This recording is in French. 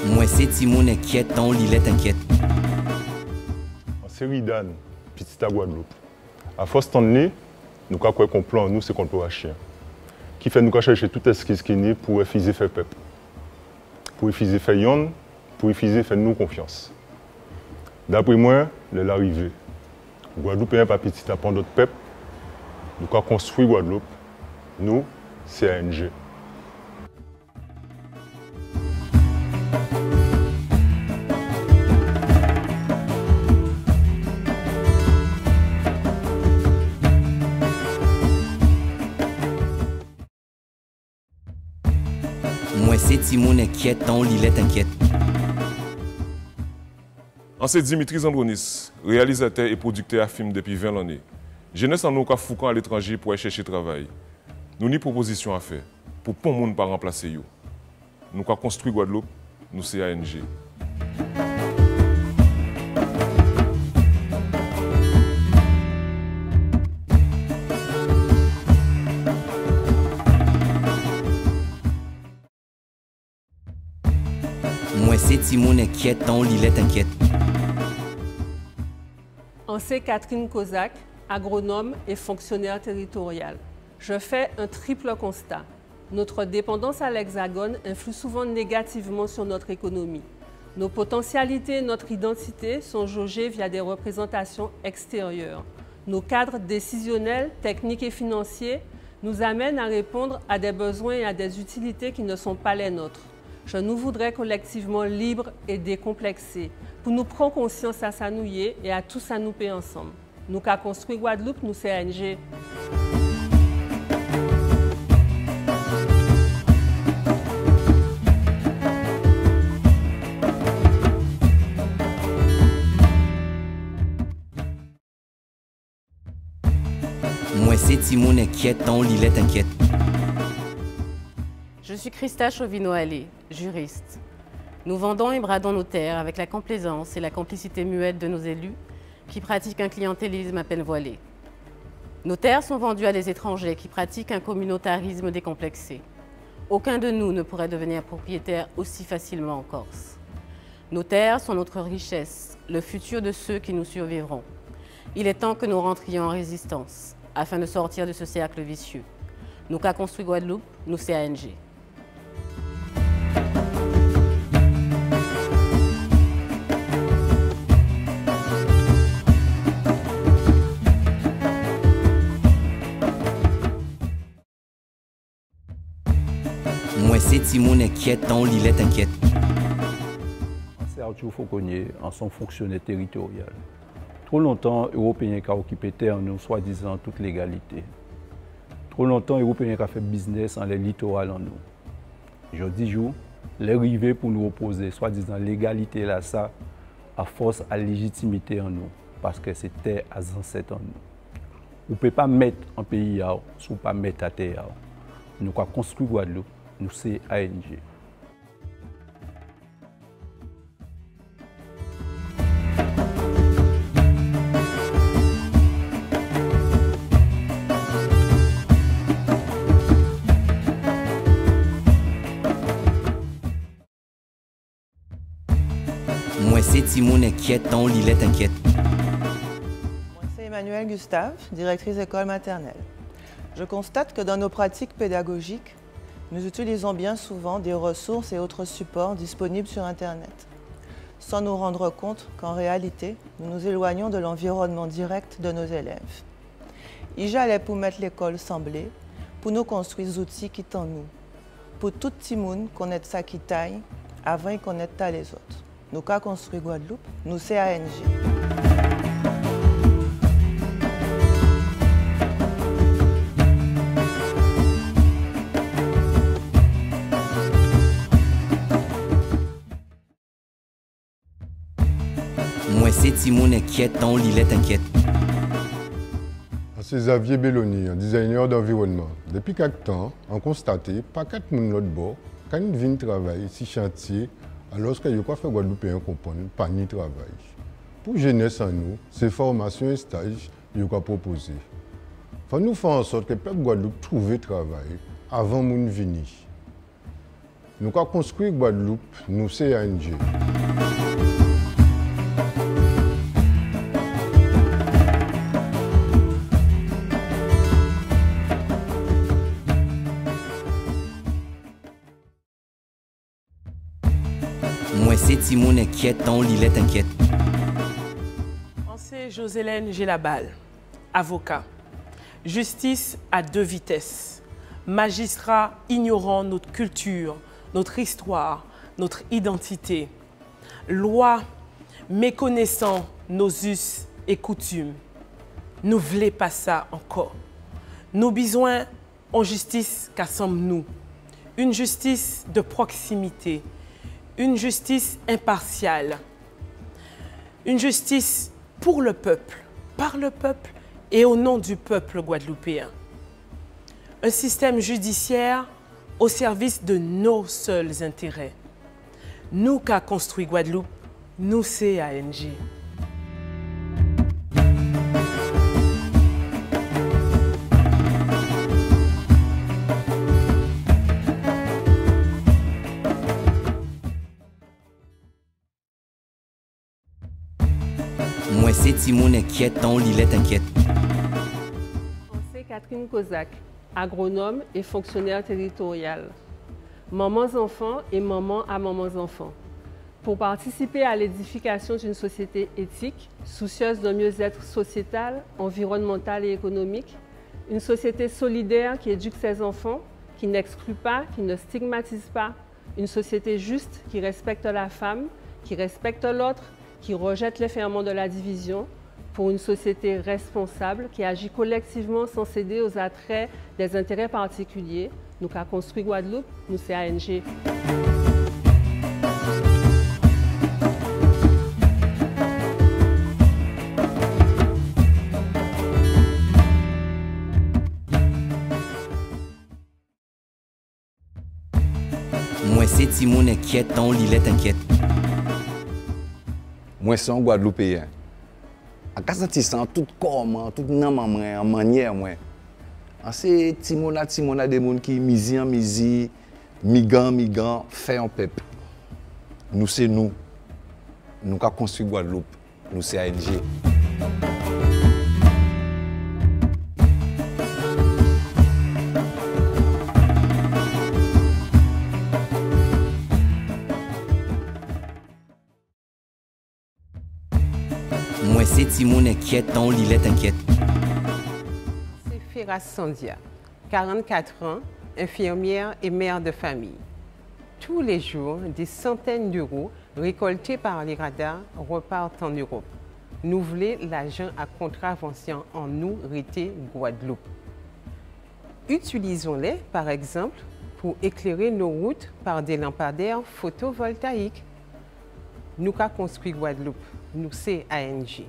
Moi, c'est Timon inquiète, tant Lilette inquiète. C'est Ridan, petit à Guadeloupe. À force de temps, nous avons un plan, nous, c'est qu'on peut chien. Qui fait nous chercher tout ce qui est né pour effiser faire peuple. Pour effiser faire yon, pour effiser faire nous confiance. D'après moi, l'arrivée. Guadeloupe n'est pas petit à prendre d'autres peuples. Nous avons construit Guadeloupe. Nous, c'est ANG. Moi, c'est Timon inquiète, tant Lilette inquiète. C'est Dimitri Zandronis, réalisateur et producteur à film depuis 20 ans. Jeunesse en nous qui foucan à l'étranger pour aller chercher travail. Nous avons une proposition à faire pour pas monde pas remplacer yo. Nous avons construit Guadeloupe, nous c'est ANG. Moi, c'est Timon inquiète, tant Lilette inquiète. C'est Catherine Kozak, agronome et fonctionnaire territorial. Je fais un triple constat. Notre dépendance à l'Hexagone influe souvent négativement sur notre économie. Nos potentialités et notre identité sont jaugées via des représentations extérieures. Nos cadres décisionnels, techniques et financiers nous amènent à répondre à des besoins et à des utilités qui ne sont pas les nôtres. Je nous voudrais collectivement libres et décomplexés pour nous prendre conscience à s'annouiller et à tous à nous payer ensemble. Nous qu'a construit Guadeloupe, nous c'est ANG. Moi, c'est Timon inquiète, tant Lilette inquiète. Je suis Christa Chauvino-Allé, juriste. Nous vendons et bradons nos terres avec la complaisance et la complicité muette de nos élus qui pratiquent un clientélisme à peine voilé. Nos terres sont vendues à des étrangers qui pratiquent un communautarisme décomplexé. Aucun de nous ne pourrait devenir propriétaire aussi facilement en Corse. Nos terres sont notre richesse, le futur de ceux qui nous survivront. Il est temps que nous rentrions en résistance afin de sortir de ce cercle vicieux. Nous qu'a construit Guadeloupe, nous c'est ANG. Moi, c'est Timon inquiète, tant Lilette inquiète. C'est Arthur Fauconnier, en son fonctionnaire territorial. Trop longtemps, les Européens ont occupé terre, nous, soi-disant, toute l'égalité. Trop longtemps, les Européens ont fait business en les littorales en nous. Je dis, les rivés pour nous opposer, soi-disant, l'égalité là, ça, à force à légitimité en nous, parce que c'était à ancêtres en nous. Vous ne pouvez pas mettre un pays à si vous ne pas mettre à terre. Nous avons construit Guadeloupe, nous c'est ANG. Moi, c'est Timon inquiète, tant Lilette inquiète. Moi, c'est Emmanuelle Gustave, directrice d'école maternelle. Je constate que dans nos pratiques pédagogiques, nous utilisons bien souvent des ressources et autres supports disponibles sur Internet, sans nous rendre compte qu'en réalité, nous nous éloignons de l'environnement direct de nos élèves. IJA est pour mettre l'école semblée, pour nous construire des outils qui t'en nous, pour tout petit monde connaître ça qui taille, avant de connaître ta les autres. Nous qu'a construit Guadeloupe, nous c'est ANG. Moi, c'est Timon inquiète, tant Lilette inquiète. C'est Xavier Belloni, un designer d'environnement. Depuis quelque temps, on constate pas quatre personnes l'autre bord, quand ils viennent travailler sur chantier, alors que les Guadeloupéens comprennent pas ni travail. Pour jeunesse en nous, ces formations et stages, ils ont proposé. Il faut nous faire en sorte que le peuple Guadeloupe trouve travail avant de venir. Nous avons construit Guadeloupe, nous c'est ANG. Moi c'est Timon inquiète, ton Lilette inquiète. C'est Josélène Gélabal, avocat. Justice à deux vitesses. Magistrat ignorant notre culture, notre histoire, notre identité. Loi méconnaissant nos us et coutumes. Nous voulons pas ça encore. Nos besoins en justice qu'assemblent-nous. Une justice de proximité. Une justice impartiale. Une justice pour le peuple, par le peuple et au nom du peuple guadeloupéen. Un système judiciaire au service de nos seuls intérêts. Nous qu'a construit Guadeloupe, nous c'est ANG. Moi c'est Timon inquiète, ton Lilette inquiète. C'est Catherine Kozak, agronome et fonctionnaire territorial. Mamans-enfants et maman à mamans-enfants. Pour participer à l'édification d'une société éthique, soucieuse d'un mieux-être sociétal, environnemental et économique, une société solidaire qui éduque ses enfants, qui n'exclut pas, qui ne stigmatise pas, une société juste qui respecte la femme, qui respecte l'autre, qui rejette les ferments de la division, pour une société responsable qui agit collectivement sans céder aux attraits des intérêts particuliers. Nous qu'a construit Guadeloupe, nous c'est ANG. Moi c'est Timon inquiète, ton Lilette inquiète. Moi c'est un Guadeloupéen. A ka senti ça tout comment, tout nan maman en manière moi. C'est Timona des monde qui mizi en mizi, migan fait un peuple. Nous c'est nous. Nous qu'a construit Guadeloupe. Nous c'est ANG. Moi c'est Timon inquiète, ton Lilette inquiète. C'est Firas Sandia, 44 ans, infirmière et mère de famille. Tous les jours, des centaines d'euros récoltés par les radars repartent en Europe. Nous voulons l'argent à contravention en nous rester Guadeloupe. Utilisons-les, par exemple, pour éclairer nos routes par des lampadaires photovoltaïques. Nous qu'a construit Guadeloupe, nous c'est ANG.